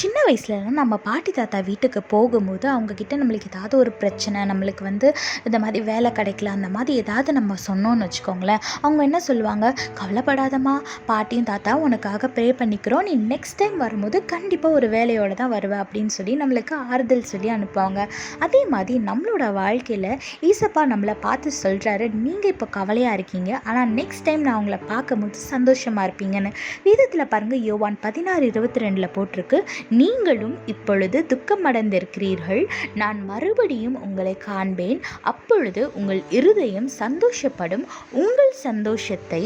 சின்ன வயசுலலாம் நம்ம பாட்டி தாத்தா வீட்டுக்கு போகும்போது அவங்கக்கிட்ட நம்மளுக்கு ஏதாவது ஒரு பிரச்சனை, நம்மளுக்கு இந்த மாதிரி வேலை கிடைக்கல, அந்த மாதிரி ஏதாவது நம்ம சொன்னோன்னு வச்சுக்கோங்களேன், அவங்க என்ன சொல்லுவாங்க, கவலைப்படாதம்மா, பாட்டியும் தாத்தா உனக்காக ப்ரே பண்ணிக்கிறோம், நீ நெக்ஸ்ட் டைம் வரும்போது கண்டிப்பாக ஒரு வேலையோடு தான் வருவேன் அப்படின்னு சொல்லி நம்மளுக்கு ஆறுதல் சொல்லி அனுப்புவாங்க. அதே மாதிரி நம்மளோட வாழ்க்கையில் ஈசப்பா நம்மளை பார்த்து சொல்கிறாரு, நீங்கள் இப்போ கவலையாக இருக்கீங்க, ஆனால் நெக்ஸ்ட் டைம் நான் உங்களை பார்க்கும்போது சந்தோஷமாக இருப்பீங்கன்னு. வேதத்தில் பாருங்கள், யோவான் 16:22 போட்டிருக்கு, நீங்களும் இப்பொழுது துக்கமடைந்திருக்கிறீர்கள், நான் மறுபடியும் உங்களை காண்பேன், அப்பொழுது உங்கள் இருதயம் சந்தோஷப்படும், உங்கள் சந்தோஷத்தை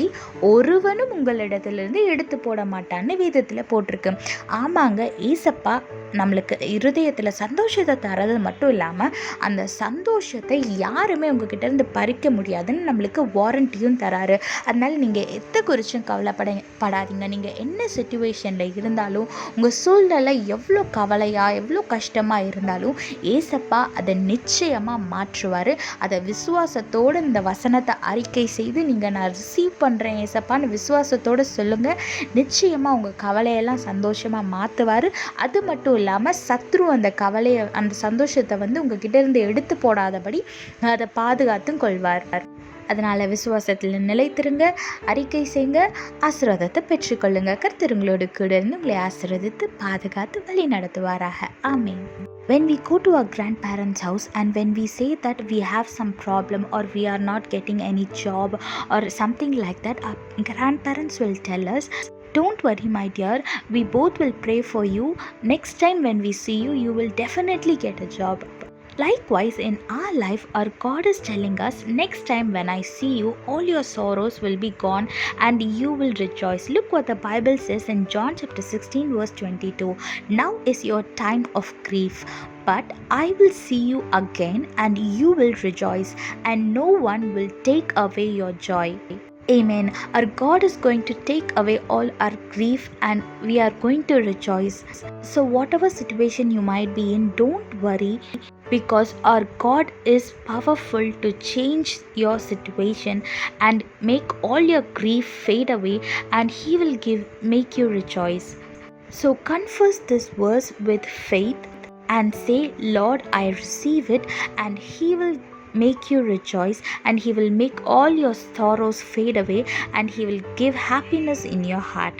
ஒருவனும் உங்களிடத்திலிருந்து எடுத்து போட மாட்டான்னு வேதத்தில் போட்டிருக்கு. ஆமாங்க, ஏசப்பா நம்மளுக்கு இருதயத்தில் சந்தோஷத்தை தரது மட்டும் இல்லாமல் அந்த சந்தோஷத்தை யாருமே உங்ககிட்ட இருந்து பறிக்க முடியாதுன்னு நம்மளுக்கு வாரண்டியும் தராரு. அதனால் நீங்கள் எதை குறிச்சும் கவலைப்படாதீங்க. நீங்கள் என்ன சிச்சுவேஷனில் இருந்தாலும், உங்கள் சூழ்நிலை எவ்வளோ கவலையாக எவ்வளோ கஷ்டமாக இருந்தாலும் ஏசப்பா அதை நிச்சயமாக மாற்றுவார். அதை விசுவாசத்தோடு இந்த வசனத்தை அறிக்கை செய்து நீங்கள் நான் ரிசீவ் பண்ணுறேன் ஏசப்பான்னு விசுவாசத்தோடு சொல்லுங்கள். நிச்சயமாக உங்கள் கவலையெல்லாம் சந்தோஷமாக மாற்றுவார். அது மட்டும் இல்லாமல் சத்ரு அந்த கவலையை அந்த சந்தோஷத்தை உங்ககிட்ட இருந்து எடுத்து போடாதபடி அதை பாதுகாத்தும் கொள்வார். அதனால் விசுவாசத்தில் நிலைத்திருங்க, அறிக்கை செய்யுங்க, ஆசீர்வாதத்தை பெற்றுக்கொள்ளுங்க. கர்த்தர் உங்களோடு கூட இருந்து உங்களை ஆசீர்வதித்து பாதுகாத்து வழி நடத்துவாராக. ஆமென். When we go to our grandparents' house and when we say that we have some problem or we are not getting any job or something like that, our grandparents will tell us, don't worry my dear, we both will pray for you. Next time when we see you, you will definitely get a job. Likewise, in our life, our God is telling us, next time when I see you, all your sorrows will be gone and you will rejoice. Look what the Bible says in John chapter 16 verse 22. Now is your time of grief, but I will see you again and you will rejoice, and no one will take away your joy. Amen. Our God is going to take away all our grief and we are going to rejoice. So whatever situation you might be in, don't worry, because our God is powerful to change your situation and make all your grief fade away, and He will make you rejoice. So confess this verse with faith and say, Lord, I receive it, and He will make you rejoice, and He will make all your sorrows fade away, and He will give happiness in your heart.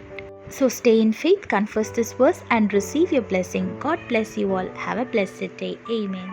So stay in faith, confess this verse and receive your blessing. God bless you all. Have a blessed day. Amen.